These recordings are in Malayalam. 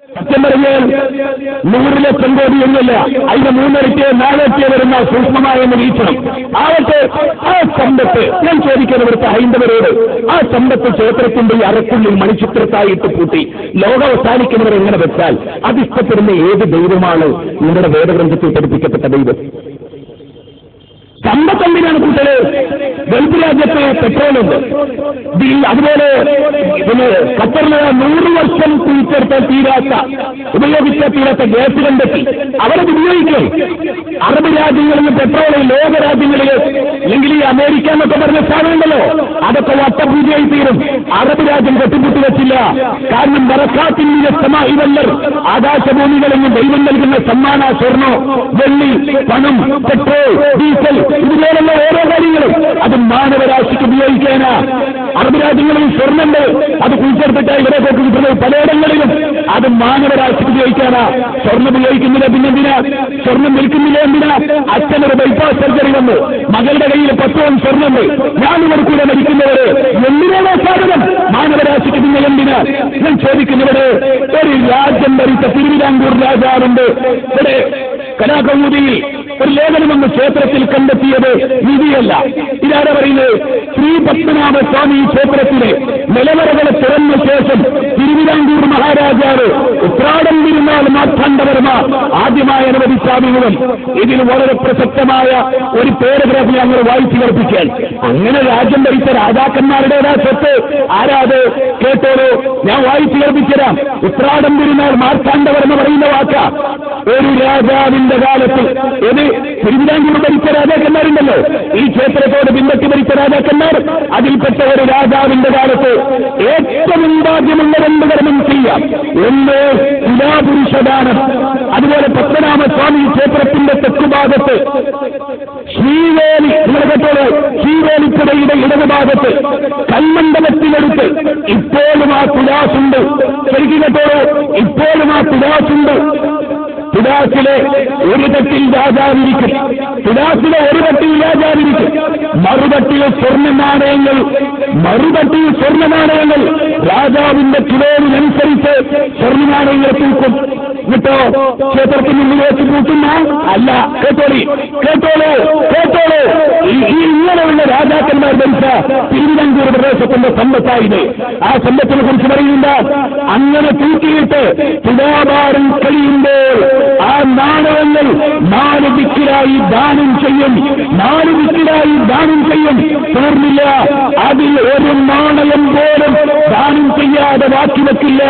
സത്യം പറഞ്ഞാൽ 100 ലക്ഷം കോടി ഒന്നുമില്ല, അതിന്റെ 3 4 വരുന്ന സൂക്ഷ്മമായ നിരീക്ഷണം ആവട്ടെ. ആ സമ്പത്ത് ഞാൻ ചോദിക്കുന്ന ഇവിടുത്തെ ഹൈന്ദവരോട്, ആ സമ്പത്ത് ക്ഷേത്രത്തിന്റെ അറക്കുള്ളിൽ മണിച്ചിത്രത്തായിട്ട് പൂട്ടി ലോകം അവസാനിക്കുന്നവർ എങ്ങനെ വെച്ചാൽ അതിഷ്ടപ്പെടുന്ന ഏത് ദൈവമാണ് നിങ്ങളുടെ വേദഗ്രന്ഥത്തിൽ പഠിപ്പിക്കപ്പെട്ട ദൈവം? സമ്പത്തെന്തിനാണ് കൂട്ടല്? ഗൾഫ് രാജ്യത്ത് പെട്രോളുണ്ട്, അതുപോലെ പിന്നെ ഖത്തറിലെ 100 വർഷം കുഴിച്ചെടുത്താൽ ഉപയോഗിച്ചാൽ തീരാത്ത ഗ്യാസ് കണ്ടെത്തി അവരത് ഉപയോഗിക്കും. അറബ് രാജ്യങ്ങളിൽ പെട്രോൾ ലോക രാജ്യങ്ങളിൽ അല്ലെങ്കിൽ ഈ അമേരിക്ക എന്നൊക്കെ പറഞ്ഞ സാധനമുണ്ടല്ലോ, അതൊക്കെ വട്ടപൂജയായി തീരും. അറബ് രാജ്യം കെട്ടിപ്പൂട്ടി വെച്ചില്ല. കാരണം ബറക്കാത്തിന്റെ ഇവല്ലർ ആകാശഭൂമികളിൽ നിന്ന് ദൈവം നൽകുന്ന സമ്മാന സ്വർണ്ണോ വെള്ളി പണം പെട്രോൾ ഡീസൽ ഇതുപോലുള്ള ഓരോ കാര്യങ്ങളും അത് മാനവരാശിക്ക് ഉപയോഗിക്കാനാ. അറബ് രാജ്യങ്ങളിൽ സ്വർണ്ണുണ്ട്, അത് കുഴിച്ചെടുത്തിട്ട് ഇവരെ കിട്ടുന്നത് പലയിടങ്ങളിലും അത് മാനവരാശിക്ക് ഉപയോഗിക്കാനാ. സ്വർണ്ണം ഉപയോഗിക്കുന്നില്ല, പിന്നെന്തിനാ? സ്വർണ്ണം വിൽക്കുന്നില്ല എന്തിനാ? അച്ഛനൊരു ബൈപ്പാസ് സർജറി വന്നു, മകളുടെ കയ്യിൽ 10 പവൻ സ്വർണ്ണുണ്ട്, ഞാനിവിടെ കൂടെ മരിക്കുന്നവര് എന്തിനാണോ സാധനം മാനവരാശിക്ക് പിന്നെ എന്തിനാ? ഞാൻ ചോദിക്കുന്നവര് ഒരു രാജ്യം ഭരിച്ച തിരുവിതാംകൂർ രാജാവുണ്ട്, ഇവിടെ കലാകൗമുദിയിൽ ഒരു ലേഖനമെന്ന് ക്ഷേത്രത്തിൽ കണ്ടെത്തിയത് നിധിയല്ല. ഇതാരാ പറയുന്നത്? ശ്രീ പത്മനാഭ സ്വാമി ക്ഷേത്രത്തിലെ നിലവറകളെ തുറന്ന ശേഷം തിരുവിതാംകൂർ മഹാരാജാവ് ഉത്രാടം തിരുനാൾ മാർത്താണ്ഡവർമ്മ ആദ്യമായി അനുവദിച്ച അഭിമുഖം. ഇതിൽ വളരെ പ്രസക്തമായ ഒരു പാരഗ്രാഫ് ഞങ്ങൾ വായിച്ചു കേൾപ്പിക്കാൻ. അങ്ങനെ രാജ്യം ഭരിച്ച രാജാക്കന്മാരുടേതാ സ്വത്ത് ആരാത്? കേട്ടോളൂ, ഞാൻ വായിച്ചു കേൾപ്പിച്ചുതരാം. ഉത്രാടം തിരുനാൾ മാർത്താണ്ഡവർമ്മ പറയുന്ന വാക്ക. ഒരു രാജാവിന്റെ കാലത്ത് ഇത് തിരുവിതാംകൂർ ഭരിച്ച രാജാക്കന്മാരുണ്ടല്ലോ, ഈ ക്ഷേത്രത്തോട് പിൻപറ്റി ഭരിച്ച രാജാക്കന്മാർ, അതിൽപ്പെട്ട ഒരു രാജാവിന്റെ കാലത്ത് ഏറ്റവും ഭാഗ്യമുള്ള 2 കർമ്മം ചെയ്യാം. ഒന്ന് തുലാപുരുഷദാനം, അതുപോലെ പത്മനാഭസ്വാമി ക്ഷേത്രത്തിന്റെ തെക്കുഭാഗത്ത് ശ്രീവേലി, നിങ്ങൾ കേട്ടോളൂ, ശ്രീവേലിപ്പുഴയുടെ ഇടതുഭാഗത്ത് കൽമണ്ഡലത്തിനടുത്ത് ഇപ്പോഴും ആ തുലാസുണ്ട്. ശരിക്കും കേട്ടോളൂ, ഇപ്പോഴും ആ തുലാസുണ്ട്. തുലാസിലെ ഒരു തട്ടിൽ രാജാവിരിക്കും, തുലാസിലെ ഒരു തട്ടിൽ രാജാവിരിക്കും, മറുതട്ടിൽ സ്വർണ്ണ നാണയങ്ങൾ രാജാവിന്റെ കിലോവിനനുസരിച്ച് സ്വർണ്ണ നാണയങ്ങൾ തൂക്കും. എന്നിട്ടോ ക്ഷേത്രത്തിന് മുന്നിലേക്ക് കൂട്ടുന്ന അല്ല. കേട്ടോളൂ, ഇങ്ങനെയുള്ള രാജാക്കന്മാർ ഭരിച്ച തിരുവിതാംകൂർ പ്രദേശത്തിന്റെ സമ്പത്തായത്. ആ സമ്പത്തിനെ കുറിച്ച് പറയുന്നില്ല. അങ്ങനെ തൂക്കിയിട്ട് തുലാഭാരം കഴിയുമ്പോൾ ആ നാണയങ്ങൾ 4 ദിക്കിലായി ദാനം ചെയ്യും. തീർന്നില്ല, അതിൽ ഒരു നാണയം പോലും ദാനം ചെയ്യാതെ ബാക്കി വെക്കില്ല.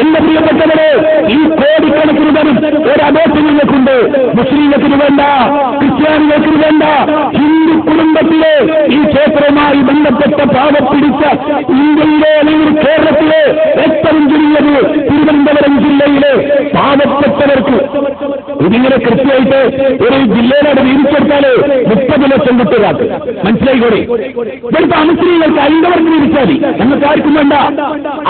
എന്റെ പ്രിയപ്പെട്ടവരെ, ഈ കോടിക്കണക്കിന് തരം ഒരു അബോധങ്ങൾക്കുണ്ട്. മുസ്ലിങ്ങൾക്ക് വേണ്ട, ക്രിസ്ത്യാനികൾക്ക് വേണ്ട, ഹിന്ദു കുടുംബത്തിലെ ഈ ക്ഷേത്രവുമായി ബന്ധപ്പെട്ട പാവപ്പിടിച്ച ഇന്ത്യയിലെ അല്ലെങ്കിൽ കേരളത്തിലെ ഏറ്റവും ചുരുങ്ങിയത് തിരുവനന്തപുരം ജില്ലയിലെ പാവപ്പെട്ടവർക്ക് ഇതിങ്ങനെ കൃത്യമായിട്ട് ഒരു ജില്ലയിലോട് വീതിച്ചെടുത്താല് 30 ലക്ഷം കുട്ടികൾക്ക് മനസ്സിലായിക്കോടെ. ഇവിടുത്തെ അമുസ്ലിങ്ങൾക്ക് ഹൈന്ദവർക്ക് വീതിച്ചാൽ നമുക്ക് ആർക്കും വേണ്ട.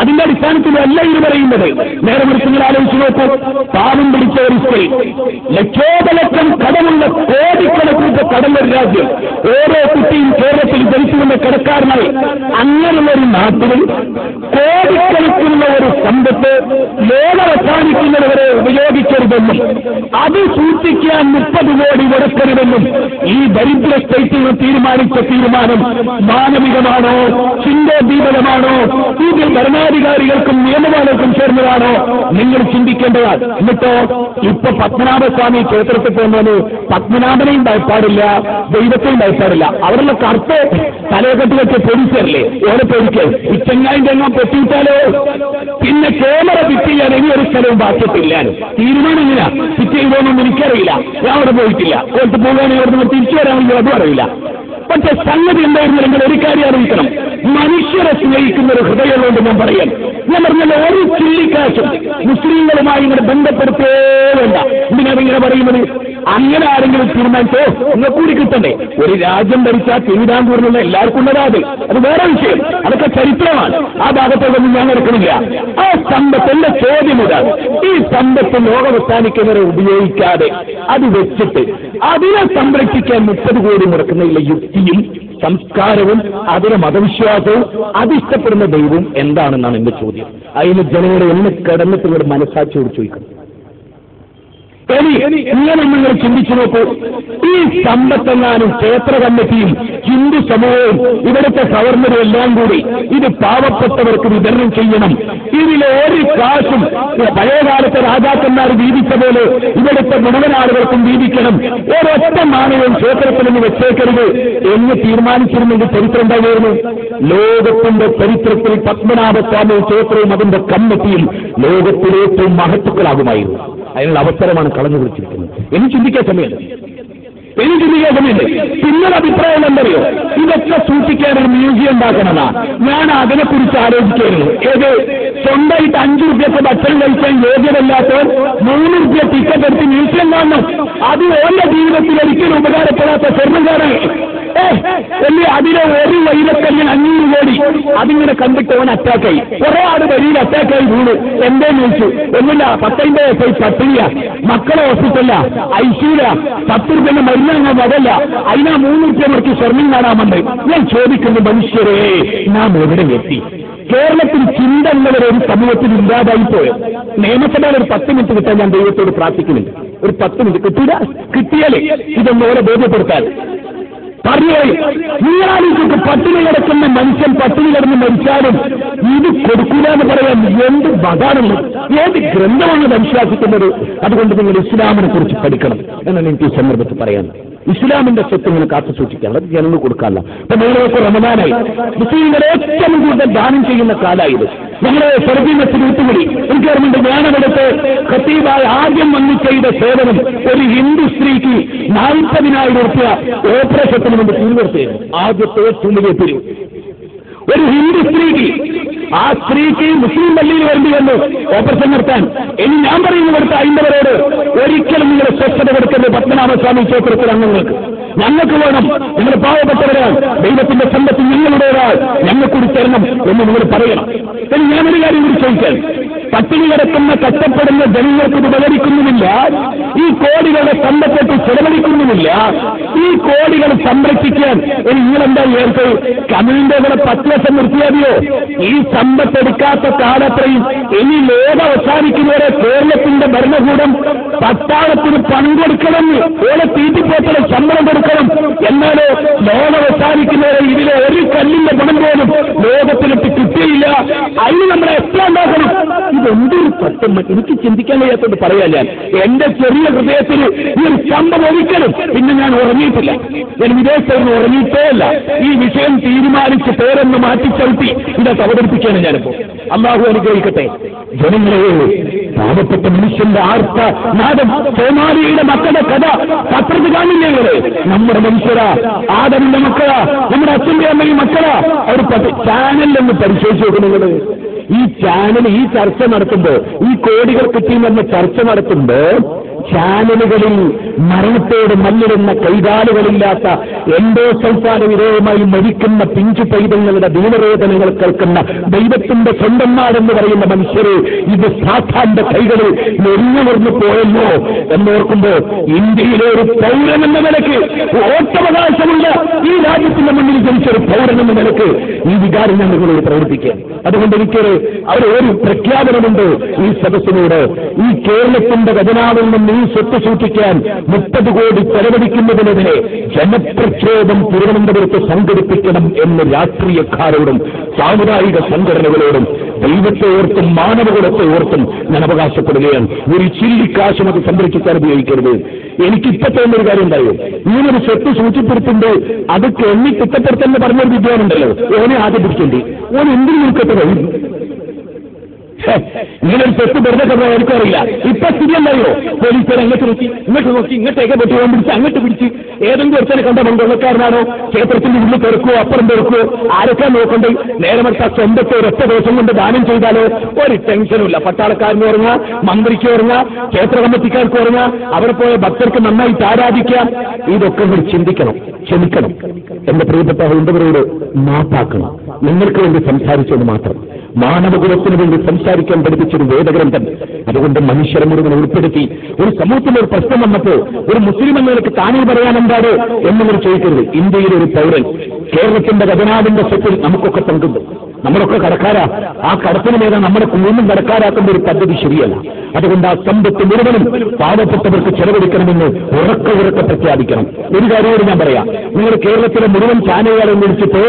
അതിന്റെ അടിസ്ഥാനത്തിലല്ല ഇത് പറയുന്നത്. നേരെ മറിച്ച് നിങ്ങൾ ആലോചിച്ച് നോക്കൂ, പാവം പിടിച്ച ഒരു സ്ത്രീ, ലക്ഷോപലക്ഷം കടമുള്ള കോടിക്കണക്കിന് കടലൊരു രാജ്യം, ഓരോ കുട്ടിയും കേരളത്തിൽ ജനിച്ചുകൊണ്ട് കിടക്കാരനായി അങ്ങനെയുള്ള ഒരു നാട്ടിൽ കോടിക്കണക്കിനുള്ള ഒരു സമ്പത്ത് ലോകം അവസാനിക്കുന്നവരെ ഉപയോഗിക്കരുതെന്നും അത് സൂക്ഷിക്കാൻ 30 കോടി മുടക്കരുതെന്നും ഈ ദരിദ്ര സ്റ്റേറ്റുകൾ തീരുമാനിച്ച തീരുമാനം മാനവികമാണോ, ചിന്തോദ്ദീപകമാണോ, ഇതിൽ ഭരണാധികാരികൾക്കും നിയമപാലകർക്കും ചേർന്നതാണോ നിങ്ങൾ ചിന്തിക്കേണ്ടതാണ്. എന്നിട്ടോ ഇപ്പൊ പത്മനാഭസ്വാമി ക്ഷേത്രത്തിൽ പോകുന്നത് പത്മനാഭനെയും ഭയപ്പാടില്ല, ദൈവത്തെയും ഭയപ്പാടില്ല. അവരുടെ കറുത്ത് തലയെക്കെട്ടി വെച്ച പോലീസല്ലേ ഓരോ പേടിക്ക് ഈ ചെങ്ങായിന്റെ എണ്ണം പൊട്ടിയിട്ടാലോ പിന്നെ ക്യാമറ ഫിറ്റ് ചെയ്യാൻ ഇനി ഒരു സ്ഥലവും ബാക്കിയിട്ടില്ല. തീരുമാനം എങ്ങനെയാ ഫിറ്റ് ചെയ്തോന്നും എനിക്കറിയില്ല, ഞാൻ അവിടെ പോയിട്ടില്ല. ഓർത്ത് പോകാനും അവിടെ തിരിച്ചു വരാമെങ്കിൽ അതും അറിയില്ല. പക്ഷെ സംഗതി എന്തായിരുന്നെങ്കിൽ ഒരു കാര്യം അറിയിക്കണം, മനുഷ്യരെ സ്നേഹിക്കുന്ന ഒരു ഹൃദയമുള്ളതുകൊണ്ട് ഞാൻ പറയാൻ. ഞാൻ പറഞ്ഞല്ലോ, ഒരു ചില്ലിക്കാശും മുസ്ലിങ്ങളുമായി ഇങ്ങനെ ബന്ധപ്പെടുത്തേ വേണ്ട. എന്തിനാണ് ഇങ്ങനെ പറയുന്നത്? അങ്ങനെ ആരെങ്കിലും തീരുമാനിച്ചോ നിങ്ങൾ കൂടി കിട്ടണ്ടേ? ഒരു രാജ്യം ഭരിച്ചാൽ തിരുവിതാംകൂറിനുള്ള എല്ലാവർക്കും ഉള്ളതാത്, അത് വേറെ വിഷയം, അതൊക്കെ ചരിത്രമാണ്. ആ ഭാഗത്തോടൊന്നും ഞാൻ എടുക്കണില്ല. ആ സമ്പത്തിന്റെ ചോദ്യം ഇതാണ്, ഈ സമ്പത്ത് ലോകവസാനിക്കുന്നവരെ ഉപയോഗിക്കാതെ അത് വെച്ചിട്ട് അതിനെ സംരക്ഷിക്കാൻ 30 കോടി മുടക്കുന്നതിലെ യുക്തിയും സംസ്കാരവും അതിന് മതവിശ്വാസവും അതിഷ്ടപ്പെടുന്ന ദൈവവും എന്താണെന്നാണ് എന്റെ ചോദ്യം. അതിന് ജനങ്ങളെ എന്ന് കിടന്നിട്ട് ഇങ്ങോട്ട് മനസ്സാക്ഷിയോട് ചോദിക്കണം. ഇങ്ങനെ നിങ്ങൾ ചിന്തിച്ചു നോക്കൂ. ഈ സമ്പത്തെങ്ങാനും ക്ഷേത്ര കമ്മിറ്റിയും ഹിന്ദു സമൂഹവും ഇവിടുത്തെ ഗവർണറും എല്ലാം കൂടി ഇത് പാവപ്പെട്ടവർക്ക് വിതരണം ചെയ്യണം. ഇതിലെ ഒരു കാശും പഴയകാലത്തെ രാജാക്കന്മാർ വീതിച്ച പോലെ ഇവിടുത്തെ മുഴുവൻ ആളുകൾക്കും വീതിക്കണം. ഒരൊറ്റ നാണയവും ക്ഷേത്രത്തിൽ നിന്ന് വെച്ചേക്കരുത് എന്ന് തീരുമാനിച്ചിരുന്നെങ്കിൽ ചരിത്രം എന്തായിരുന്നു? ലോകത്തിന്റെ ചരിത്രത്തിൽ പത്മനാഭസ്വാമി ക്ഷേത്രവും അതിന്റെ കമ്മിറ്റിയും ലോകത്തിലെ ഏറ്റവും മഹത്തുക്കളാകുമായിരുന്നു. അതിനുള്ള അവസരമാണ് കളഞ്ഞു കുറിച്ചിരിക്കുന്നത്. എനിക്ക് ചിന്തിക്കാൻ സമയമില്ല. പിന്നൊരു അഭിപ്രായം എന്തറിയോ? ഇതൊക്കെ സൂക്ഷിക്കാനൊരു മ്യൂസിയം ഉണ്ടാക്കണതാ. ഞാൻ അതിനെക്കുറിച്ച് ആലോചിക്കായിരുന്നു. ഏത് സ്വന്തമായിട്ട് 5 രൂപയ്ക്ക് ഭക്ഷണം കഴിക്കാൻ യോഗ്യമല്ലാത്തവർ 3 രൂപ ടിക്കറ്റ് എടുത്ത് മ്യൂസിയം കാണണം. അത് ഓരോ ജീവിതത്തിൽ ഒരിക്കലും ഉപകാരപ്പെടാത്ത സ്വർണ്ണക്കാരാണ്. അല്ലേ അതിലെ ഒരു വൈരക്കല്ലിന് 500 കോടി അതിങ്ങനെ കണ്ടിട്ട് അവൻ അറ്റാക്കായി. കുറെ ആട് വരിയിൽ അറ്റാക്കായി വീണു. എന്തേന്ന് ചോദിച്ചു. ഒന്നുമില്ല, 10 വയസ്സായി പട്ടിണിയ, മക്കളെ ഹോസ്പിറ്റലില്ല, ഐസിയില, 10 രൂപയുടെ മരുന്ന് വകല്ല. അതിനാ 3 രൂപ മുറക്കി സ്വർണ്ണം കാണാമെന്ന്. ഞാൻ ചോദിക്കുന്നു, മനുഷ്യരെ നാം എവിടെ എത്തി? കേരളത്തിൽ ചിന്ത ഉള്ളവരെ ഒരു സമൂഹത്തിൽ ഇല്ലാതായിപ്പോയോ? നിയമസഭയിൽ ഒരു 10 മിനിറ്റ് കിട്ടാൻ ഞാൻ ദൈവത്തോട് പ്രാർത്ഥിക്കുന്നുണ്ട്. ഒരു 10 മിനിറ്റ് കിട്ടില്ല. കിട്ടിയാലേ ഇതൊന്നും ഓരെ ബോധ്യപ്പെടുത്താൻ പറഞ്ഞു. നിങ്ങളാലോചിച്ച് പട്ടിണി കിടക്കുന്ന മനുഷ്യൻ പട്ടിണി കിടന്ന് മരിച്ചാലും ഇത് കൊടുക്കില്ല എന്ന് പറയാൻ എന്ത് ബദാണുള്ളത്? ഏത് ഗ്രന്ഥമാണ് വിശ്വാസിക്കുന്നത്? അതുകൊണ്ട് നിങ്ങൾ ഇസ്ലാമിനെ കുറിച്ച് പഠിക്കണം എന്നാണ് എനിക്ക് ഈ സന്ദർഭത്തിൽ പറയാൻ. ഇസ്ലാമിന്റെ സ്വത്ത് നിങ്ങൾ കാത്തു സൂക്ഷിക്കാനുള്ള ജനങ്ങൾ കൊടുക്കാനുള്ള. അപ്പൊ നിങ്ങളൊക്കെ റമദാനായി മുസ്ലിങ്ങളെ ഏറ്റവും കൂടുതൽ ദാനം ചെയ്യുന്ന കാലായത്. ഞങ്ങളെ സർവീനത്തിൽ വിട്ടുകൂടി എനിക്ക് ഓർമ്മയുണ്ട്. ഞാനവിടുത്തെ ഖത്തീബായി ആദ്യം വന്ന് ചെയ്ത സേവനം ഒരു ഹിന്ദു സ്ത്രീക്ക് 40,000 രൂപ ഓപ്പറേഷത്തിന് വേണ്ടി പിരിവെടുത്തായിരുന്നു. ആദ്യത്തെ ഏറ്റവും വലിയ പിരിവ് ഒരു ഹിന്ദു സ്ത്രീക്ക്. ആ സ്ത്രീക്ക് മുസ്ലിം പള്ളിയിൽ വേണ്ടി വന്നു ഓപ്പറേഷൻ നടത്താൻ. ഇനി ഞാൻ പറയുന്നു കൊടുത്ത അയിമ്പവരോട് ഒരിക്കലും നിങ്ങൾ സ്വസ്ഥത കൊടുക്കരുത്. പത്മനാഭസ്വാമി ക്ഷേത്രത്തിൽ അംഗങ്ങൾക്ക് ഞങ്ങൾക്ക് വേണം. നിങ്ങൾ പാവപ്പെട്ടവരാണ്, ദൈവത്തിന്റെ സമ്പത്ത് ഞങ്ങളുടേതാണ്, ഞങ്ങൾക്ക് കൂടി തരണം എന്ന് നിങ്ങൾ പറയണം. ഇനി ഞാനൊരു കാര്യം കൂടി ചോദിക്കാൻ, പട്ടിണി കിടക്കുന്ന കഷ്ടപ്പെടുന്ന ജനങ്ങൾക്ക് ഇത് ഉപകരിക്കുന്നുമില്ല. ഈ കോടികളുടെ സമ്പത്തേക്ക് ചെലവഴിക്കുന്നുമില്ല. ഈ കോടികൾ സംരക്ഷിക്കാൻ നിങ്ങളെന്താ ചേർത്ത് കമ്മ്യൂണിന്റെ 10 ലക്ഷം നിർത്തിയാതിയോ? ഈ സമ്പത്തെടുക്കാത്ത കാലത്രയും ഇനി ലോകം അവസാനിക്കുന്നവരെ കേരളത്തിന്റെ ഭരണകൂടം പട്ടാളത്തിന് പണം കൊടുക്കണമെന്ന് ഓരോ തീറ്റിപ്പോത്തലെ ശമ്പളം കൊടുക്കണം. എന്നാലോ ലോകം അവസാനിക്കുന്നവരെ ഇതിലെ ഒരു കല്ലിന്റെ പണം പോലും ലോകത്തിലിട്ട് കിട്ടിയില്ല. അതിന് നമ്മളെ എത്ര ഉണ്ടാക്കണം? ഇതെന്തൊരു സത്യം എനിക്ക് ചിന്തിക്കാൻ കഴിയാത്തോണ്ട് പറയാൻ. ഞാൻ എന്റെ ചെറിയ ഹൃദയത്തിൽ ഈ ഒരു സംഭവം ഒരിക്കലും പിന്നെ ഞാൻ ഉറങ്ങിയിട്ടില്ല. ഞാൻ വിദേശത്ത് ഉറങ്ങിയിട്ടേ അല്ല. ഈ വിഷയം തീരുമാനിച്ച് പേരൊന്ന് മാറ്റിച്ചവിട്ടി ഇതൊക്കെ അവതരിപ്പിക്കാണ് ഞാനിപ്പോ. അല്ലാഹു അനുഗ്രഹിക്കട്ടെ. ജനങ്ങളെ, പാവപ്പെട്ട മനുഷ്യന്റെ ആർത്ത നാദം, സോമാലിയുടെ മക്കളുടെ കഥ പത്രത്തിൽ കാണില്ലേ? നമ്മുടെ മനുഷ്യരാ, ആദമിന്റെ മക്കളാ, നമ്മുടെ അച്ഛന്റെ അമ്മയും മക്കളാ. അവർ ചാനലിലൊന്ന് പരിശോധിച്ച് നോക്കുന്നത്. ഈ ചാനൽ ഈ ചർച്ച നടത്തുമ്പോ, ഈ കോടികൾ കിട്ടിയെന്ന ചർച്ച നടത്തുമ്പോ ചാനലുകളിൽ മരണത്തോട് മല്ലിടുന്ന കൈകാലുകളില്ലാത്ത എൻഡോസൾഫാന വിധേയമായി മരിക്കുന്ന പിഞ്ചു പൈതങ്ങളുടെ ദീനവേദനകൾ കേൾക്കുന്ന ദൈവത്തിന്റെ സ്വന്തന്മാരെന്ന് പറയുന്ന മനുഷ്യരെ ഇത് സാധാന്റെ കൈകളിൽ നെറിഞ്ഞുവർന്നു പോയല്ലോ എന്നോർക്കുമ്പോ ഇന്ത്യയിലെ ഒരു പൗരൻ എന്ന നിലയ്ക്ക്, വോട്ടവകാശമുള്ള ഈ രാജ്യത്തിന്റെ മുന്നിൽ ജനിച്ചൊരു പൗരൻ എന്ന നിലയ്ക്ക് ഈ വികാരം ഞാൻ നിങ്ങളോട് പ്രവർത്തിക്കുക. അതുകൊണ്ട് എനിക്ക് ഒരു പ്രഖ്യാപനമുണ്ട് ഈ സദസ്സിനോട്. ഈ കേരളത്തിന്റെ ഖജനാവിൽ നിന്ന് ഈ സ്വത്ത് സൂക്ഷിക്കാൻ 30 കോടി ചെലവഴിക്കുന്നതിനെതിരെ ജനപ്രക്ഷോഭം തിരുവനന്തപുരത്ത് സംഘടിപ്പിക്കണം എന്ന് രാഷ്ട്രീയക്കാരോടും സാമുദായിക സംഘടനകളോടും ദൈവത്തെ ഓർത്തും മാനവകുലത്തെ ഓർത്തും ഞാൻ അവകാശപ്പെടുകയാണ്. ഒരു ചില്ലിക്കാശും അത് സംരക്ഷിക്കാൻ ഉപയോഗിക്കരുത്. എനിക്കിപ്പോ തോന്നുന്നൊരു കാര്യം ഉണ്ടായോ? ഇങ്ങനൊരു സ്വത്ത് സൂക്ഷിപ്പെടുത്തുമ്പോൾ അത് എണ്ണി കുറ്റപ്പെടുത്തെന്ന് പറഞ്ഞൊരു വിദ്വാനുണ്ടല്ലോ, ഓനെ ആദ്യം പിടിക്കേണ്ടി. ഓൻ എന്തിനു നിൽക്കട്ടെ കഴിയും? ഇങ്ങനൊരു സ്വത്ത് വെറുതെ കഥ എനിക്കറിയില്ല. ഇപ്പൊ സ്ഥിതി എന്തായോ? പോലീസുകാർ അങ്ങോട്ട് നോക്കി ഇങ്ങോട്ടേക്ക് പൊട്ടി പിടിച്ച് അങ്ങോട്ട് പിടിച്ച് ഏതെങ്കിലും ഒരുത്തനെ കണ്ട മംഗളക്കാരനാണോ ക്ഷേത്രത്തിന്റെ ഉള്ളിൽ തെറുക്കുവോ അപ്പുറം തെറുക്കുവോ ആരൊക്കെ നോക്കണ്ടേ? നേരമറിച്ച സ്വന്തത്തെ ഒരൊറ്റ ദിവസം കൊണ്ട് ദാനം ചെയ്താലോ ഒരു ടെൻഷനുമില്ല. പട്ടാളക്കാരന് ഉറങ്ങാം, മന്ത്രിക്ക് ഉറങ്ങാം, ക്ഷേത്ര കമ്മിറ്റിക്കാർക്ക് ഉറങ്ങാം, അവിടെ പോയ ഭക്തർക്ക് നന്നായിട്ട് ആരാധിക്കാം. ഇതൊക്കെ നിങ്ങൾ ചിന്തിക്കണം, ക്ഷമിക്കണം. എന്റെ പ്രിയപ്പെട്ട ഹൈന്ദവരോട് മാപ്പാക്കണം. നിങ്ങൾക്ക് വേണ്ടി സംസാരിച്ചത് മാത്രം, മാനവകുലത്തിന് വേണ്ടി സംസാരിക്കാൻ പഠിപ്പിച്ചൊരു വേദഗ്രന്ഥം. അതുകൊണ്ട് മനുഷ്യരെ മുഴുവൻ ഉൾപ്പെടുത്തി ഒരു സമൂഹത്തിൽ ഒരു പ്രശ്നം വന്നപ്പോൾ ഒരു മുസ്ലിം എന്നവർക്ക് താനേ പറയാൻ എന്താ പാലക്കാട് എന്നവർ ചോദിക്കരുത്. ഇന്ത്യയിലെ ഒരു പൗരൻ കേരളത്തിന്റെ ഖജനാവിന്റെ സ്വത്തിൽ നമുക്കൊക്കെ പങ്കുണ്ട്, നമ്മളൊക്കെ കടക്കാരാ. ആ കടത്തിന് മേലെ നമ്മുടെ കുടുംബം കടക്കാരാക്കുന്ന ഒരു പദ്ധതി ശരിയല്ല. അതുകൊണ്ട് ആ സമ്പത്ത് മുഴുവനും പാവപ്പെട്ടവർക്ക് ചെലവഴിക്കണമെന്ന് ഉറക്കെ പ്രഖ്യാപിക്കണം. ഒരു കാര്യമോട് ഞാൻ പറയാം, നിങ്ങൾ കേരളത്തിലെ മുഴുവൻ ചാനലുകളെ വിളിച്ചിട്ട്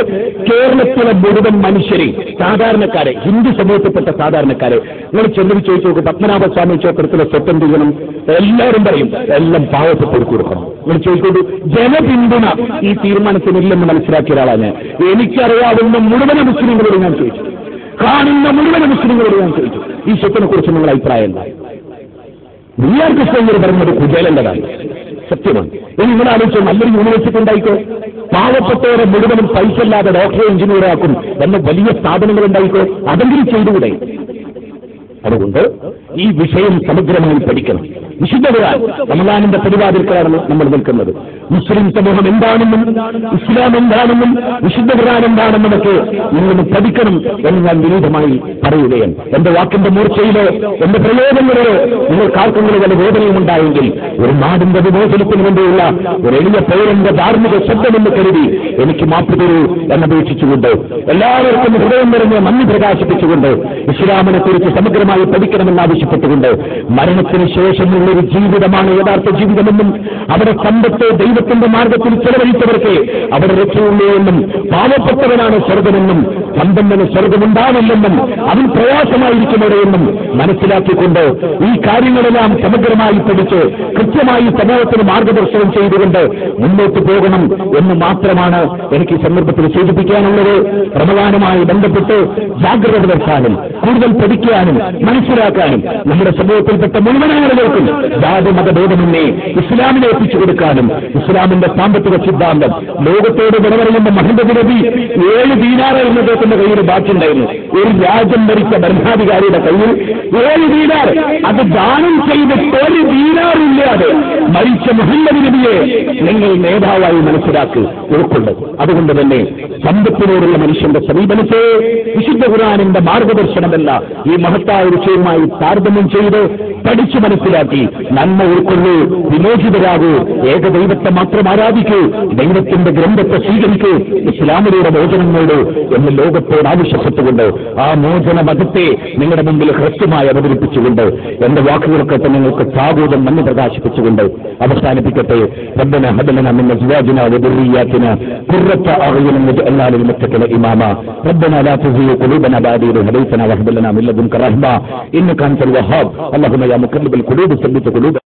കേരളത്തിലെ മുഴുവൻ മനുഷ്യരെ, സാധാരണക്കാരെ, ഹിന്ദു സമൂഹത്തിൽപ്പെട്ട സാധാരണക്കാരെ നിങ്ങൾ ചെല്ലു ചോദിച്ചു നോക്കും, പത്മനാഭസ്വാമി ക്ഷേത്രത്തിലെ സ്വത്ത് എന്ത് ചെയ്യണം? എല്ലാവരും പറയും എല്ലാം പാവപ്പെട്ടവർക്ക് കൊടുക്കണം. നിങ്ങൾ ചോദിച്ചോളൂ, ജനപിന്തുണ ഈ തീരുമാനത്തിനില്ലെന്ന് മനസ്സിലാക്കിയ ഒരാളാണ്. എനിക്കറിയാവുന്ന മുഴുവൻ മുസ്ലിങ്ങളോട് ഞാൻ ചോദിച്ചു, കാണുന്ന മുഴുവൻ മുസ്ലിങ്ങളോട് ഞാൻ ചോദിച്ചു, ഈ സ്വത്തിനെ കുറിച്ച് നിങ്ങളുടെ അഭിപ്രായം എന്താ? ബി.ആർ. കൃഷ്ണൻ പറഞ്ഞത് കുചേലൻ്റെതാണ്, സത്യമാണ്. ഇനി നിങ്ങൾ ആലോചിച്ചോ, നല്ലൊരു യൂണിവേഴ്സിറ്റി ഉണ്ടായിക്കോ, പാവപ്പെട്ടവരെ മുഴുവനും പൈസ ഇല്ലാതെ ഡോക്ടറെ എഞ്ചിനീയറെ ആക്കും എന്ന വലിയ സ്ഥാപനങ്ങൾ ഉണ്ടായിക്കോ, അതെങ്കിലും ചെയ്തുകൂടെ? അതുകൊണ്ട് ഈ വിഷയം സമഗ്രമായി പഠിക്കണം. വിശുദ്ധ ഖുർആൻ റമളാനിന്റെ പരിപാടികളാണ് നമ്മൾ നിൽക്കുന്നത്. മുസ്ലിം സമൂഹം എന്താണെന്നും ഇസ്ലാം എന്താണെന്നും വിശുദ്ധ ഖുർആൻ എന്താണെന്നുമൊക്കെ നിങ്ങൾ പഠിക്കണം എന്ന് ഞാൻ വിനീതമായി പറയുകയാണ്. എന്റെ വാക്കിന്റെ മൂർച്ചയിലോ എന്റെ പ്രയോജനങ്ങളിലോ നിങ്ങൾക്ക് ആർക്കെങ്കിലും വല്ല വേദനയും ഉണ്ടായെങ്കിൽ ഒരു നാടിന്റെ വിമോചനത്തിന് വേണ്ടിയുള്ള ഒരു എളിയ പൗരന്റെ ധാർമ്മിക ശബ്ദമെന്ന് കരുതി എനിക്ക് മാപ്പ് തരൂ എന്നപേക്ഷിച്ചുകൊണ്ട് എല്ലാവർക്കും ഹൃദയം നിറഞ്ഞ നന്ദി പ്രകാശിപ്പിച്ചുകൊണ്ട് ഇസ്ലാമിനെ കുറിച്ച് സമഗ്രമായി പഠിക്കണമെന്നാവശ്യപ്പെട്ടുകൊണ്ട് മരണത്തിന് ശേഷമുള്ളൊരു ജീവിതമാണ് യഥാർത്ഥ ജീവിതമെന്നും അവിടെ സമ്പത്ത് ദൈവത്തിന്റെ മാർഗത്തിൽ ചെലവഴിച്ചവർക്ക് അവിടെ രക്ഷയുള്ളൂ എന്നും പാവപ്പെട്ടവനാണ് സ്വർഗമെന്നും സമ്പന്നന് സ്വർഗമുണ്ടാവില്ലെന്നും അതിൽ പ്രയാസമായിരിക്കുന്നവരെന്നും മനസ്സിലാക്കിക്കൊണ്ട് ഈ കാര്യങ്ങളെല്ലാം സമഗ്രമായി പഠിച്ച് കൃത്യമായി സമൂഹത്തിന് മാർഗദർശനം ചെയ്തുകൊണ്ട് മുന്നോട്ട് പോകണം എന്ന് മാത്രമാണ് എനിക്ക് ഈ സന്ദർഭത്തിൽ സൂചിപ്പിക്കാനുള്ളത്. റമളാനുമായി ബന്ധപ്പെട്ട് ജാഗ്രത പുലർത്താനും കൂടുതൽ പഠിക്കാനും മനസ്സിലാക്കാനും നമ്മുടെ സമൂഹത്തിൽപ്പെട്ട മുഴുവൻ ആളുകൾക്കും ജാതി മതഭേദമെന്നെ ഇസ്ലാമിനെ എത്തിച്ചു കൊടുക്കാനും ഇസ്ലാമിന്റെ സാമ്പത്തിക സിദ്ധാന്തം ലോകത്തോട് വിടപറയുന്ന മുഹമ്മദ് നബി 7 ദീനാർ എന്ന അദ്ദേഹത്തിന്റെ കയ്യിൽ ബാക്കിയുണ്ടായിരുന്നു. ഒരു രാജ്യം ഭരിച്ച ഭരണാധികാരിയുടെ കയ്യിൽ 7 ദീനാർ, അത് ദാനം ചെയ്തിട്ട് 1 ദീനാറില്ലാതെ മരിച്ച മുഹമ്മദ് നബിയെ നിങ്ങൾ നേതാവായി മനസ്സിലാക്കി ഉൾക്കൊള്ളും. അതുകൊണ്ട് തന്നെ സമ്പത്തിനോടുള്ള മനുഷ്യന്റെ സമീപനത്തെ വിശുദ്ധ ഖുർആനിന്റെ മാർഗദർശനമല്ല ഈ മഹത്തായ വിഷയവുമായി താരതമ്യം ചെയ്ത് പഠിച്ചു മനസ്സിലാക്കി നന്മ ഉൾക്കൊള്ളൂ, വിമോചിതരാകൂ, ഏകദൈവത്തെ മാത്രം ആരാധിക്കൂ, ദൈവത്തിന്റെ ഗ്രന്ഥത്തെ സ്വീകരിക്കൂ, ഇസ്ലാമിലൂടെ മോചനം നേടൂ എന്ന് ലോകത്തോട് ആവശ്യപ്പെട്ടുകൊണ്ട് ആ മോചന മതത്തെ നിങ്ങളുടെ മുമ്പിൽ ഹ്രസ്വമായി അവതരിപ്പിച്ചുകൊണ്ട് എന്റെ വാക്കുകൾക്ക് നിങ്ങൾക്ക് സാഗൂതം നന്ദി പ്രകാശിപ്പിച്ചുകൊണ്ട് അവസാനിപ്പിക്കട്ടെ. റബ്ബനാ ഹബ് ലനാ മിൻ അസ്വാജിനാ വദുർരിയ്യാതിനാ ഖുർറത അഅ്യുനിൻ വജ്അൽനാ ലിൽമുത്തഖീന ഇമാമാ റബ്ബനാ ലാ തുസിഗ് ഖുലൂബനാ ബഅദ ഇദ് ഹദൈതനാ വഹബ് ലനാ മിൻ ലദുൻക റഹ്മ ഇന്നക അൻതൽ വഹ്ഹാബ് اللهم يا مقلب القلوب ثبت قلوبنا